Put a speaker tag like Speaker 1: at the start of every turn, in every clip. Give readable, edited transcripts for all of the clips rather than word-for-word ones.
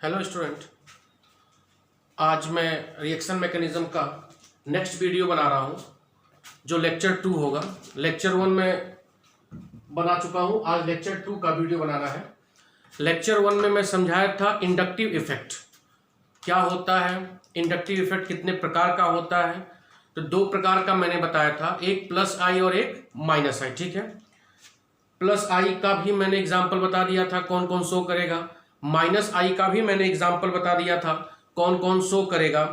Speaker 1: Hello student, आज मैं reaction mechanism का नेक्स्ट वीडियो बना रहा हूँ जो लेक्चर 2 होगा। लेक्चर 1 में बना चुका हूँ, आज लेक्चर 2 का वीडियो बनाना है। लेक्चर 1 में मैं समझाया था इंडक्टिव इफेक्ट क्या होता है, इंडक्टिव इफेक्ट कितने प्रकार का होता है। तो दो प्रकार का मैंने बताया था, एक प्लस आई और एक माइनस आई। ठीक है, प्लस आई का भी मैंने एग्जाम्पल बता दिया था कौन कौन शो करेगा, माइनस आई का भी मैंने एग्जाम्पल बता दिया था कौन कौन शो करेगा।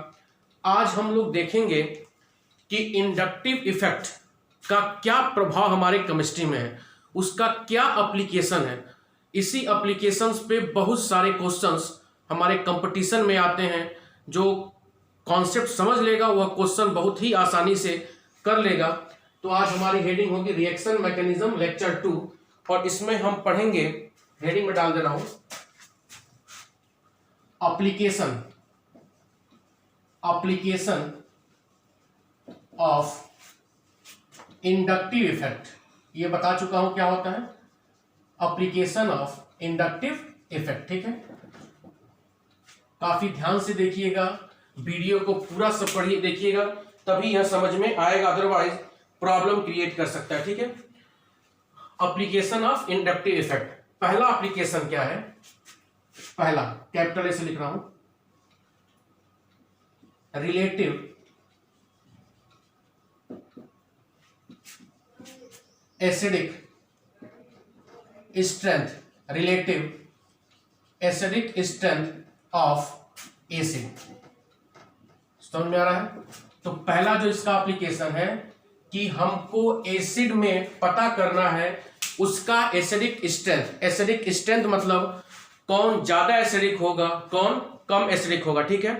Speaker 1: आज हम लोग देखेंगे कि इंडक्टिव इफेक्ट का क्या प्रभाव हमारे केमिस्ट्री में है, उसका क्या एप्लीकेशन है। इसी एप्लीकेशंस पे बहुत सारे क्वेश्चंस हमारे कंपटीशन में आते हैं। जो कॉन्सेप्ट समझ लेगा वह क्वेश्चन बहुत ही आसानी से कर लेगा। तो आज हमारी हेडिंग होगी रिएक्शन मैकेनिज्म लेक्चर 2, और इसमें हम पढ़ेंगे, हेडिंग में डाल दे रहा हूं, एप्लीकेशन ऑफ इंडक्टिव इफेक्ट। ये बता चुका हूं क्या होता है, एप्लीकेशन ऑफ इंडक्टिव इफेक्ट। ठीक है, काफी ध्यान से देखिएगा, वीडियो को पूरा सब पढ़िए, देखिएगा, तभी यह समझ में आएगा, अदरवाइज प्रॉब्लम क्रिएट कर सकता है। ठीक है, एप्लीकेशन ऑफ इंडक्टिव इफेक्ट। पहला एप्लीकेशन क्या है, पहला कैपिटल ए से लिख रहा हूं, relative acidic strength, relative acidic strength of acid. समझ में आ रहा है। तो पहला जो इसका एप्लीकेशन है कि हमको एसिड में पता करना है उसका एसिडिक स्ट्रेंथ। एसिडिक स्ट्रेंथ मतलब कौन ज्यादा एसिडिक होगा, कौन कम एसिडिक होगा। ठीक है,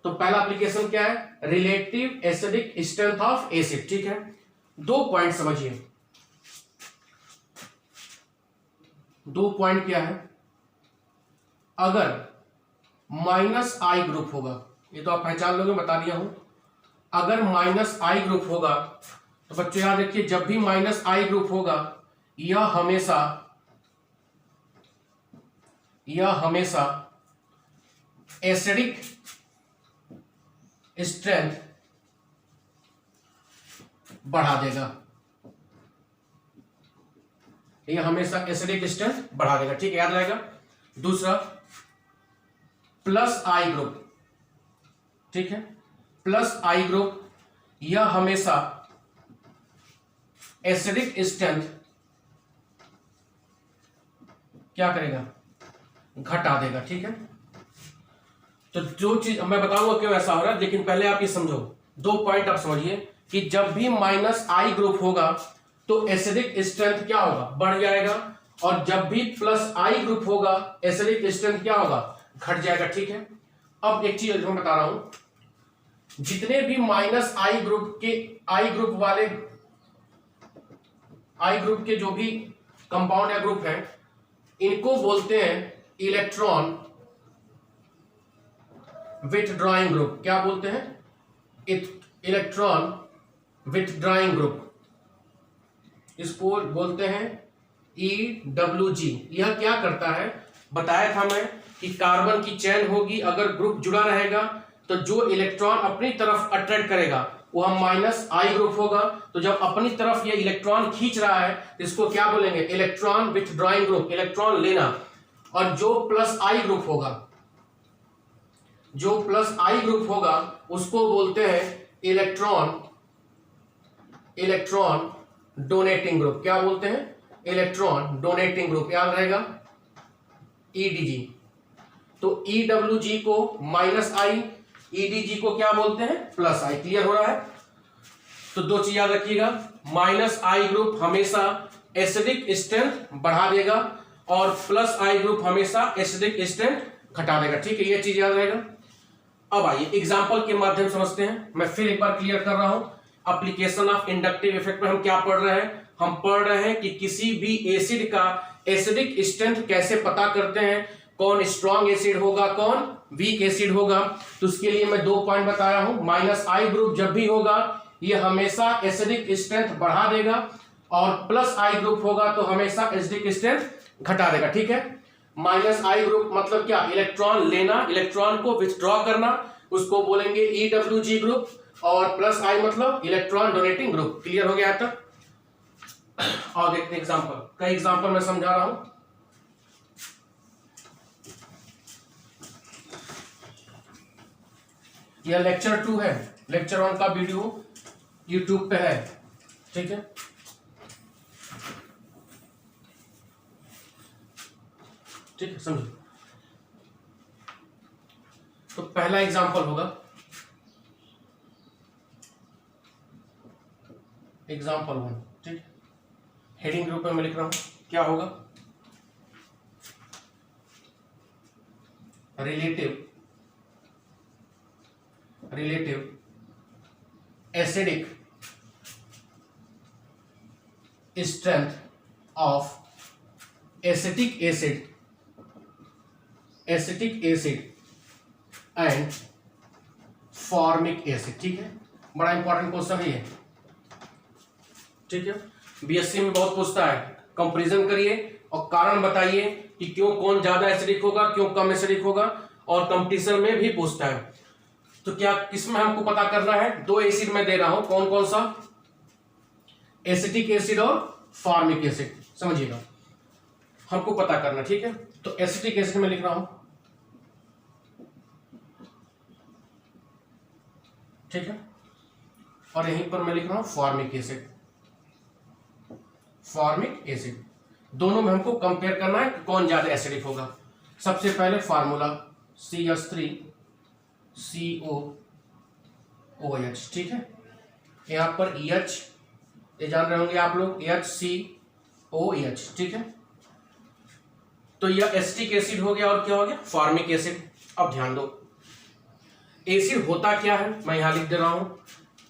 Speaker 1: तो पहला एप्लीकेशन क्या है, relative acidic strength of acid. ठीक है, दो पॉइंट समझिए, दो पॉइंट क्या है, अगर माइनस आई ग्रुप होगा, ये तो आप पहचान लोगे, बता दिया हूं, अगर माइनस आई ग्रुप होगा तो बच्चों याद रखिए, जब भी माइनस आई ग्रुप होगा यह हमेशा एसिडिक स्ट्रेंथ बढ़ा देगा, यह हमेशा एसिडिक स्ट्रेंथ बढ़ा देगा। ठीक है, याद रहेगा। दूसरा प्लस आई ग्रुप, ठीक है, प्लस आई ग्रुप यह हमेशा एसिडिक स्ट्रेंथ क्या करेगा, घटा देगा। ठीक है, तो जो चीज मैं बताऊंगा क्यों ऐसा हो रहा है, लेकिन पहले आप ये समझो, दो पॉइंट आप समझिए कि जब भी माइनस आई ग्रुप होगा तो एसिडिक स्ट्रेंथ क्या होगा, बढ़ जाएगा, और जब भी प्लस आई ग्रुप होगा एसिडिक स्ट्रेंथ क्या होगा, घट जाएगा। ठीक है, अब एक चीज मैं बता रहा हूं, जितने भी माइनस आई ग्रुप के, आई ग्रुप के जो भी कंपाउंड या ग्रुप हैं, इनको बोलते हैं इलेक्ट्रॉन विथड्रॉइंग ग्रुप। क्या बोलते हैं, इलेक्ट्रॉन विथड्रॉइंग ग्रुप, इसको बोलते हैं EWG। यह क्या करता है, बताया था मैं कि कार्बन की चेन होगी, अगर ग्रुप जुड़ा रहेगा तो जो इलेक्ट्रॉन अपनी तरफ अट्रैक्ट करेगा वह माइनस आई ग्रुप होगा। तो जब अपनी तरफ ये इलेक्ट्रॉन खींच रहा है तो इसको क्या बोलेंगे, इलेक्ट्रॉन विथड्रॉइंग ग्रुप, इलेक्ट्रॉन लेना। और जो प्लस आई ग्रुप होगा, जो प्लस आई ग्रुप होगा उसको बोलते हैं इलेक्ट्रॉन डोनेटिंग ग्रुप। क्या बोलते हैं, इलेक्ट्रॉन डोनेटिंग ग्रुप, याद रहेगा, EDG। तो EWG को माइनस आई, EDG को क्या बोलते हैं, प्लस आई। क्लियर हो रहा है। तो दो चीज याद रखिएगा, माइनस आई ग्रुप हमेशा एसिडिक स्ट्रेंथ बढ़ा देगा और प्लस आई ग्रुप हमेशा एसिडिक स्ट्रेंथ घटा देगा। ठीक है, ये चीज याद रहेगा। अब आइए एग्जांपल के माध्यम समझते हैं। मैं फिर एक बार क्लियर कर रहा हूं, एप्लीकेशन ऑफ इंडक्टिव इफेक्ट में हम क्या पढ़ रहे हैं, हम पढ़ रहे हैं कि किसी भी एसिड का एसिडिक स्ट्रेंथ कैसे पता करते हैं, कौन स्ट्रॉन्ग एसिड होगा, कौन वीक एसिड होगा। तो उसके लिए मैं दो पॉइंट बताया हूं, माइनस आई ग्रुप जब भी होगा यह हमेशा एसिडिक स्ट्रेंथ बढ़ा देगा, और प्लस आई ग्रुप होगा तो हमेशा एसिडिक स्ट्रेंथ घटा देगा। ठीक है, माइनस आई ग्रुप मतलब क्या, इलेक्ट्रॉन लेना, इलेक्ट्रॉन को विथड्रॉ करना, उसको बोलेंगे EWG ग्रुप, और प्लस आई मतलब इलेक्ट्रॉन डोनेटिंग ग्रुप। क्लियर हो गया है तक? और देखते हैं एग्जांपल, कई एग्जांपल मैं समझा रहा हूं। यह लेक्चर 2 है, लेक्चर 1 का वीडियो YouTube पे है, ठीक है। ठीक है, समझो। तो पहला एग्जांपल होगा, एग्जांपल 1, ठीक है। हेडिंग ग्रुप में मैं लिख रहा हूं, क्या होगा, relative acidic strength of acetic acid and formic acid. ठीक है, बड़ा इंपॉर्टेंट क्वेश्चन है ये, ठीक है। बीएससी में बहुत पूछता है, कंपैरिजन करिए और कारण बताइए कि क्यों कौन ज्यादा एसिडिक होगा, क्यों कम एसिडिक होगा, और कंपटीशन में भी पूछता है। तो क्या किसमें हमको पता करना है, दो एसिड में दे रहा हूं, कौन कौन सा, एसिटिक एसिड और फॉर्मिक एसिड, समझिएगा, हमको पता करना, ठीक है। तो एसिटिक एसिड में लिख रहा हूं, ठीक है, और यहीं पर मैं लिख रहा हूं फॉर्मिक एसिड। दोनों में हमको कंपेयर करना है कि कौन ज्यादा एसिडिक होगा। सबसे पहले फार्मूला CH3COOH, ठीक है। यहां पर EH, ये जान रहे होंगे आप लोग, HCOEH, ठीक है। तो यह एसिटिक एसिड हो गया, और क्या हो गया, फॉर्मिक एसिड। अब ध्यान दो, एसिड होता क्या है, मैं यहां लिख दे रहा हूं।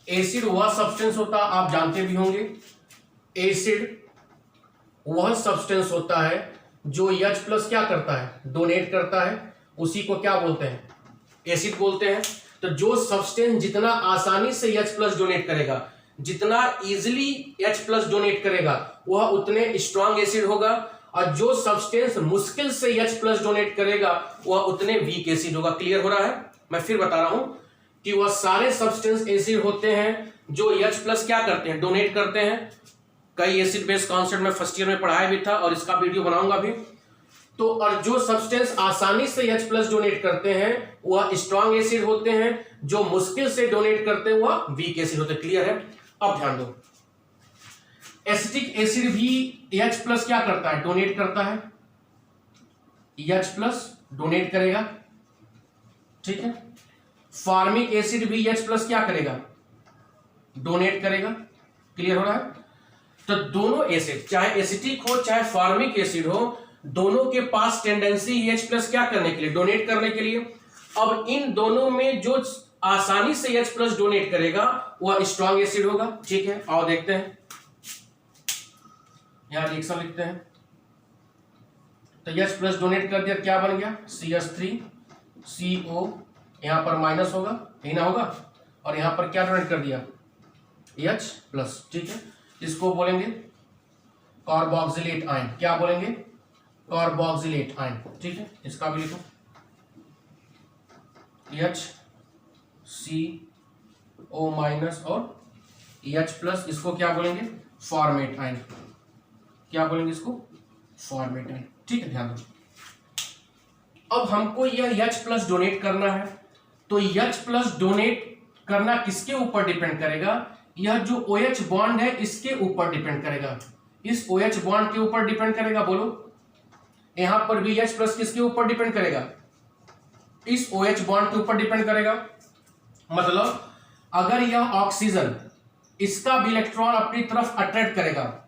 Speaker 1: एसिड वह सब्सटेंस होता, आप जानते भी होंगे, एसिड वह सब्सटेंस होता है जो H+ क्या करता है, डोनेट करता है, उसी को क्या बोलते हैं, एसिड बोलते हैं। तो जो सब्सटेंस जितना आसानी से H+ डोनेट करेगा, जितना इजीली H+ डोनेट करेगा, वह उतने स्ट्रॉन्ग एसिड होगा, और जो सब्सटेंस मुश्किल से H+ डोनेट करेगा, वह उतने वीक एसिड होगा। क्लियर हो रहा है? मैं फिर बता रहा हूं कि वह सारे सब्सटेंस एसिड होते हैं जो H+ क्या करते हैं, डोनेट करते हैं। कई एसिड बेस कॉन्सेप्ट में फर्स्ट ईयर में पढ़ाया भी था, और इसका वीडियो बनाऊंगा भी। तो और जो सब्सटेंस आसानी से H+ डोनेट करते हैं वह स्ट्रॉन्ग एसिड होते हैं, जो मुश्किल से डोनेट करते हैं वह वीक एसिड होते हैं। क्लियर है? अब ध्यान दो, एसिटिक एसिड भी H+ क्या करता है, डोनेट करता है, H+ डोनेट करेगा, ठीक है। फॉर्मिक एसिड भी H+ क्या करेगा, डोनेट करेगा। क्लियर हो रहा है? तो दोनों एसिड, चाहे एसिटिक हो चाहे फॉर्मिक एसिड हो, दोनों के पास टेंडेंसी H+ क्या करने के लिए, डोनेट करने के लिए। अब इन दोनों में जो आसानी से H+ डोनेट करेगा वह स्ट्रॉन्ग एसिड होगा, ठीक है। और देखते हैं, यहां रिएक्शन लिखते हैं। तो H+ डोनेट कर दिया, क्या बन गया, CH3CO, यहां पर माइनस होगा, यही ना होगा, और यहां पर क्या डोनेट कर दिया, H+, ठीक है। इसको बोलेंगे कार्बोक्सिलेट आयन, क्या बोलेंगे, कार्बोक्सिलेट आयन, ठीक है। इसका भी लिखो, HCO- और H+, इसको क्या बोलेंगे, फॉर्मेट आयन, क्या बोलेंगे इसको, फॉर्मेट आयन, ठीक है। ध्यान दो, अब हमको यह H+ डोनेट करना है, तो H+ डोनेट करना किसके ऊपर डिपेंड करेगा, यह जो OH बॉन्ड है इसके ऊपर डिपेंड करेगा, इस OH बॉन्ड के ऊपर डिपेंड करेगा। बोलो, यहां पर भी H+ किसके ऊपर डिपेंड करेगा, इस OH बॉन्ड के ऊपर डिपेंड करेगा। मतलब अगर यह ऑक्सीजन इसका भी इलेक्ट्रॉन अपनी तरफ अट्रैक्ट करेगा,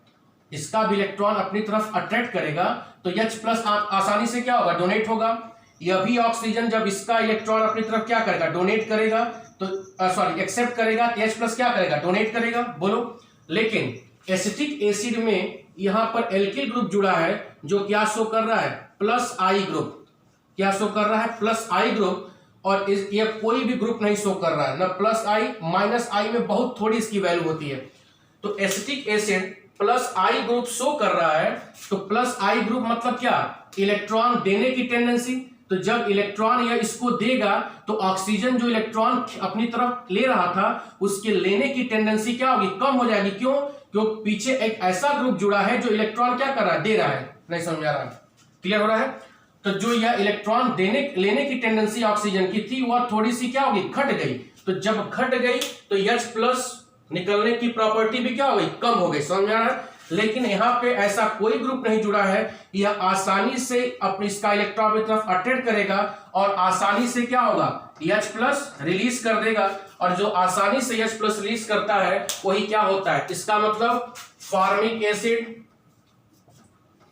Speaker 1: इसका भी इलेक्ट्रॉन अपनी तरफ अट्रैक्ट करेगा, तो H+ आसानी से क्या होगा, डोनेट होगा। यह भी ऑक्सीजन जब इसका इलेक्ट्रॉन अपनी तरफ क्या करेगा, डोनेट करेगा, तो सॉरी एक्सेप्ट करेगा, तो H+ क्या करेगा, डोनेट करेगा। बोलो, लेकिन एसिटिक एसिड में यहां पर एल्किल ग्रुप जुड़ा है, जो क्या शो कर रहा है, +I ग्रुप, क्या शो कर रहा है, +I ग्रुप, और ये कोई भी ग्रुप नहीं शो कर रहा है, ना +I, -I में बहुत थोड़ी इसकी वैल्यू होती है। तो एसिटिक एसिड प्लस आई ग्रुप शो कर रहा है, तो प्लस आई ग्रुप मतलब क्या, इलेक्ट्रॉन देने की टेंडेंसी। तो जब इलेक्ट्रॉन या इसको देगा तो ऑक्सीजन जो इलेक्ट्रॉन अपनी तरफ ले रहा था उसके लेने की टेंडेंसी क्या होगी, कम हो जाएगी। क्यों, क्योंकि पीछे एक ऐसा ग्रुप जुड़ा है जो इलेक्ट्रॉन क्या कर रहा है, दे रहा है। नहीं समझ आ रहा है, क्लियर हो रहा है। तो जो यह इलेक्ट्रॉन लेने की टेंडेंसी ऑक्सीजन की थी वह थोड़ी सी क्या होगी, घट गई। तो जब घट गई तो H+ निकलने की प्रॉपर्टी भी क्या हो गई, कम हो गई। समझ में आ रहा है। लेकिन यहां पे ऐसा कोई ग्रुप नहीं जुड़ा है, यह आसानी से अपनी इसका इलेक्ट्रॉन की तरफ अट्रैक्ट करेगा और आसानी से क्या होगा, H+ रिलीज कर देगा। और जो आसानी से H+ रिलीज करता है वही क्या होता है, इसका मतलब formic acid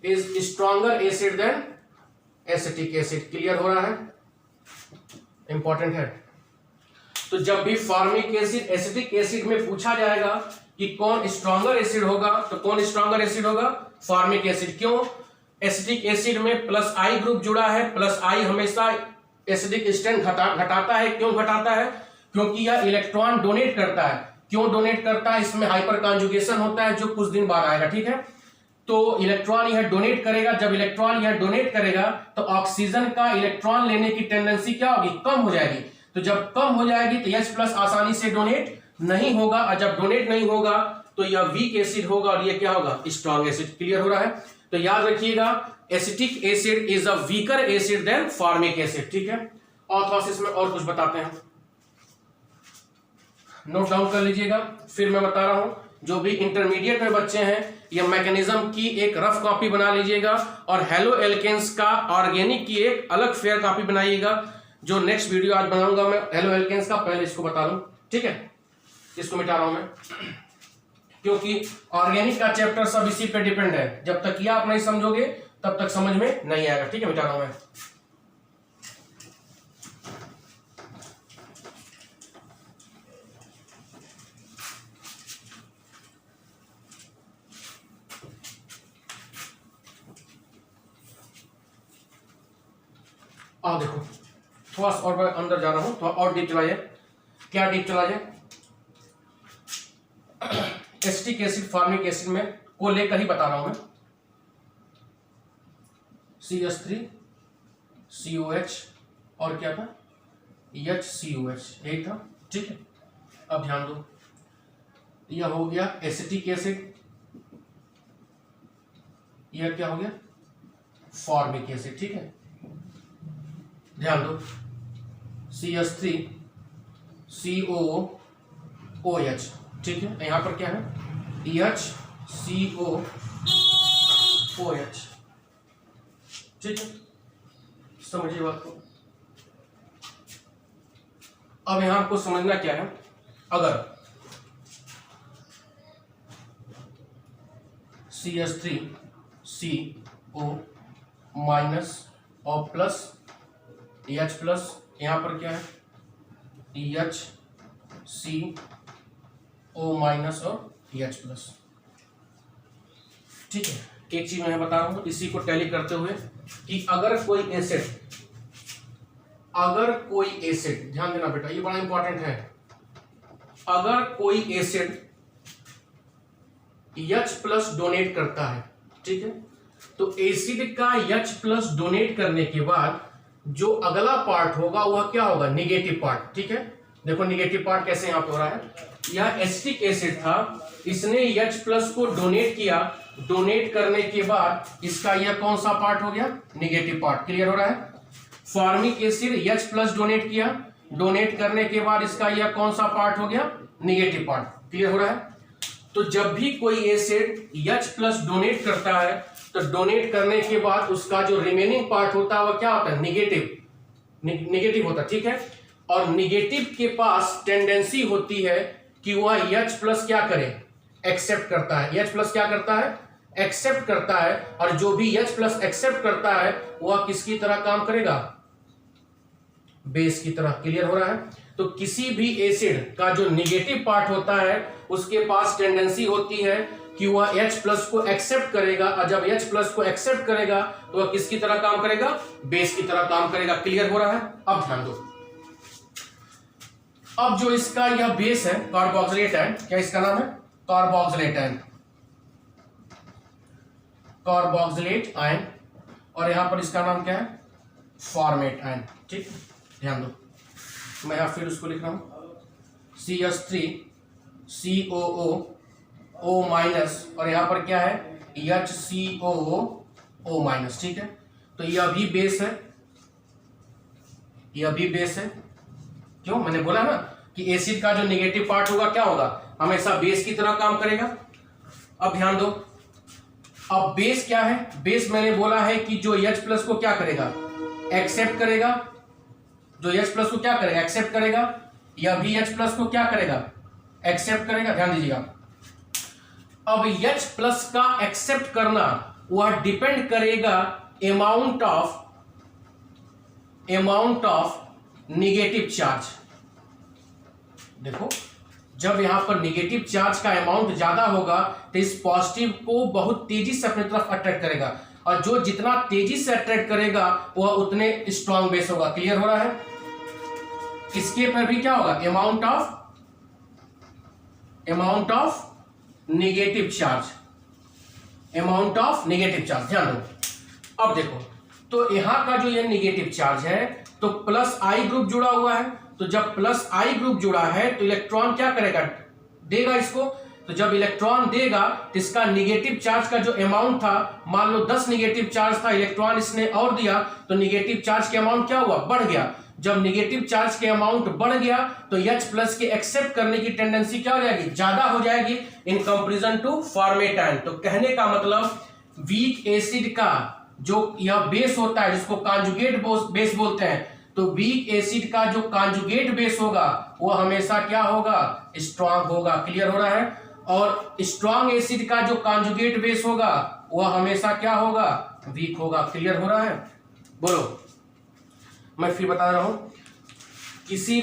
Speaker 1: is stronger acid than acetic acid. Clear हो रहा है, इंपॉर्टेंट है। तो जब भी फॉर्मिक एसिड एसिटिक एसिड में पूछा जाएगा कि कौन स्ट्रॉन्गर एसिड होगा, तो कौन स्ट्रॉन्गर एसिड होगा, फॉर्मिक एसिड। क्यों, एसिटिक एसिड में प्लस आई ग्रुप जुड़ा है, प्लस आई हमेशा एसिडिक स्ट्रेंथ घटाता है। क्यों घटाता है, क्योंकि यह इलेक्ट्रॉन डोनेट करता है। क्यों डोनेट करता है, इसमें हाइपर कॉन्जुगेशन होता है जो कुछ दिन बाद आएगा, ठीक है। तो इलेक्ट्रॉन यह डोनेट करेगा, जब इलेक्ट्रॉन यह डोनेट करेगा तो ऑक्सीजन का इलेक्ट्रॉन लेने की टेंडेंसी क्या होगी, कम हो जाएगी। तो जब कम हो जाएगी तो H+ आसानी से डोनेट नहीं होगा, और जब डोनेट नहीं होगा तो यह वीक एसिड होगा और यह क्या होगा, स्ट्रॉन्ग एसिड। क्लियर हो रहा है। तो याद रखिएगा, acetic acid is a weaker acid than formic acid, ठीक है। और थोड़ा सा इसमें और कुछ बताते हैं, नोट डाउन कर लीजिएगा। फिर मैं बता रहा हूं, जो भी इंटरमीडिएट में बच्चे हैं यह मैकेनिज्म की एक रफ कॉपी बना लीजिएगा और हेलो एल्केन्स का ऑर्गेनिक की एक अलग फेयर कॉपी बनाइएगा। जो नेक्स्ट वीडियो आज बनाऊंगा मैं हेलो एल्केन्स का, पहले इसको बता दूं, ठीक है। इसको मिटा रहा हूं मैं, क्योंकि ऑर्गेनिक का चैप्टर सब इसी पे डिपेंड है। जब तक ये आप नहीं समझोगे तब तक समझ में नहीं आएगा, ठीक है। मिटा रहा हूं मैं। देखो थोड़ा सा और अंदर जा रहा हूं, थोड़ा और डीप चला जाए। क्या डीप चला जाए, एसिटिक एसिड फॉर्मिक एसिड में को लेकर ही बता रहा हूं मैं। CH3 COH और क्या था, HCOH, यही था, ठीक है। अब ध्यान दो, यह हो गया एसिटिक एसिड, यह क्या हो गया, फॉर्मिक एसिड, ठीक है। ध्यान दो, CH3 COOH, ठीक है। यहां पर क्या है, HCOOH, ठीक है। समझिए बात को। अब यहां आपको समझना क्या है, अगर CH3 CO माइनस और प्लस H+, यहां पर क्या है, HCO माइनस और H+, ठीक है। एक चीज मैं बता रहा हूं इसी को टैली करते हुए कि अगर कोई एसिड, ध्यान देना बेटा, ये बड़ा इंपॉर्टेंट है। अगर कोई एसिड H+ डोनेट करता है, ठीक है, तो एसिड का H+ डोनेट करने के बाद जो अगला पार्ट होगा वह क्या होगा, निगेटिव पार्ट, ठीक है। देखो निगेटिव पार्ट कैसे यहां पे हो रहा है, यह एसिटिक एसिड था, इसने H+ को डोनेट किया, डोनेट करने के बाद इसका यह कौन सा पार्ट हो गया, निगेटिव पार्ट। क्लियर हो रहा है। फॉर्मिक एसिड H+ डोनेट किया, डोनेट करने के बाद इसका यह कौन सा पार्ट हो गया, निगेटिव पार्ट। क्लियर हो रहा है। तो जब भी कोई एसिड H+ डोनेट करता है तो डोनेट करने के बाद उसका जो रिमेनिंग पार्ट होता है वह क्या होता है, निगेटिव होता है, ठीक है। और निगेटिव के पास टेंडेंसी होती है कि वह H+ क्या करे, एक्सेप्ट करता है। H+ क्या करता है, एक्सेप्ट करता है, और जो भी H+ एक्सेप्ट करता है वह किसकी तरह काम करेगा, बेस की तरह। क्लियर हो रहा है। तो किसी भी एसिड का जो निगेटिव पार्ट होता है उसके पास टेंडेंसी होती है कि वह H+ को एक्सेप्ट करेगा, और जब H+ को एक्सेप्ट करेगा तो वह किसकी तरह काम करेगा, बेस की तरह काम करेगा। क्लियर हो रहा है। अब ध्यान दो, अब जो इसका यह बेस है कार्बोक्सिलेट आयन, क्या इसका नाम है, कार्बोक्सिलेट आयन, कार्बोक्सिलेट आयन, और यहां पर इसका नाम क्या है, फॉर्मेट आयन। ठीक, ध्यान दो, मैं यहां फिर उसको लिख रहा हूं CH3COO माइनस, और यहां पर क्या है HCOO माइनस। ठीक है, तो यह भी बेस है, यह भी बेस है। क्यों, मैंने बोला ना कि एसिड का जो नेगेटिव पार्ट होगा क्या होगा, हमेशा बेस की तरह काम करेगा। अब ध्यान दो, अब बेस क्या है, बेस मैंने बोला है कि जो H प्लस को क्या करेगा, एक्सेप्ट करेगा, जो H प्लस को क्या करेगा, एक्सेप्ट करेगा, यह भी H प्लस को क्या करेगा, एक्सेप्ट करेगा। ध्यान दीजिएगा, अब H प्लस का एक्सेप्ट करना वह डिपेंड करेगा अमाउंट ऑफ निगेटिव चार्ज। देखो, जब यहां पर निगेटिव चार्ज का अमाउंट ज्यादा होगा तो इस पॉजिटिव को बहुत तेजी से अपनी तरफ अट्रैक्ट करेगा, और जो जितना तेजी से अट्रैक्ट करेगा वह उतने स्ट्रॉन्ग बेस होगा। क्लियर हो रहा है? इसके पर भी क्या होगा, amount of negative charge, amount of negative charge. ध्यान दो, अब देखो, तो यहां का जो ये नेगेटिव चार्ज है तो प्लस आई ग्रुप जुड़ा हुआ है, तो जब प्लस आई ग्रुप जुड़ा है तो इलेक्ट्रॉन क्या करेगा, देगा इसको। तो जब इलेक्ट्रॉन देगा तो इसका नेगेटिव चार्ज का जो अमाउंट था, मान लो 10 नेगेटिव चार्ज था, इलेक्ट्रॉन इसने और दिया तो नेगेटिव चार्ज के अमाउंट क्या हुआ, बढ़ गया। जब नेगेटिव चार्ज के अमाउंट बढ़ गया तो H प्लस के एक्सेप्ट करने की टेंडेंसी क्या हो जाएगी, ज्यादा हो जाएगी in comparison to formate ion. तो कहने का मतलब वीक एसिड का जो यह बेस होता है जिसको कॉन्जुगेट बेस बोलते हैं, तो वीक एसिड का जो कॉन्जुगेट बेस होगा वह हमेशा क्या होगा, स्ट्रांग होगा। क्लियर हो रहा है? और स्ट्रांग एसिड का जो कॉन्जुगेट बेस होगा वह हमेशा क्या होगा, वीक होगा। क्लियर हो रहा है? बोलो, मैं फिर बता रहा हूं, किसी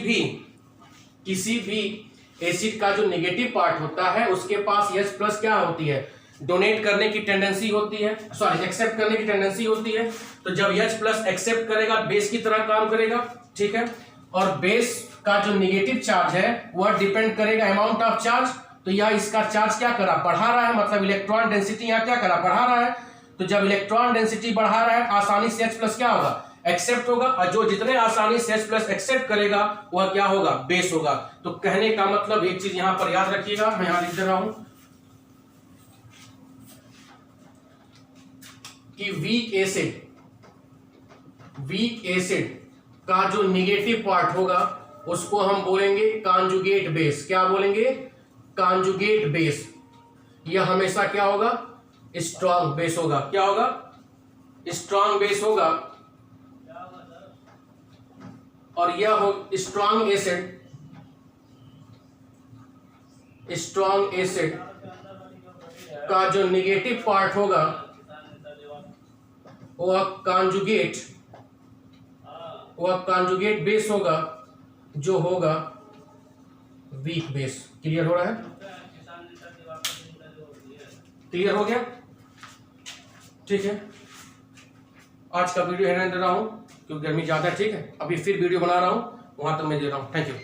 Speaker 1: भी एसिड का जो नेगेटिव पार्ट होता है उसके पास H प्लस क्या होती है, डोनेट करने की टेंडेंसी होती है, सॉरी एक्सेप्ट करने की टेंडेंसी होती है। तो जब H प्लस एक्सेप्ट करेगा बेस की तरह काम करेगा। ठीक है, और बेस का जो नेगेटिव चार्ज है वह डिपेंड करेगा अमाउंट ऑफ चार्ज। तो यह इसका चार्ज क्या करा, बढ़ा रहा है, मतलब इलेक्ट्रॉन डेंसिटी यहाँ क्या करा, बढ़ा रहा है। तो जब इलेक्ट्रॉन डेंसिटी बढ़ा रहा है आसानी से H प्लस क्या होगा, एक्सेप्ट होगा, और जो जितने आसानी से H प्लस एक्सेप्ट करेगा वह क्या होगा, बेस होगा। तो कहने का मतलब एक चीज यहां पर याद रखिएगा, मैं यहां लिख दे रहा हूं कि वीक एसिड का जो नेगेटिव पार्ट होगा उसको हम बोलेंगे कॉन्जुगेट बेस। क्या बोलेंगे, कॉन्जुगेट बेस। यह हमेशा क्या होगा, स्ट्रॉन्ग बेस होगा। क्या होगा, स्ट्रॉन्ग बेस होगा। और यह हो स्ट्रॉन्ग एसिड का जो नेगेटिव पार्ट होगा वह कॉन्जुगेट बेस होगा, जो होगा वीक बेस। क्लियर हो रहा है? क्लियर हो गया? ठीक है, आज का वीडियो रहने दे रहा हूं क्योंकि गर्मी ज्यादा है। ठीक है, अभी फिर वीडियो बना रहा हूं, वहां तक मैं दे रहा हूं। Thank you.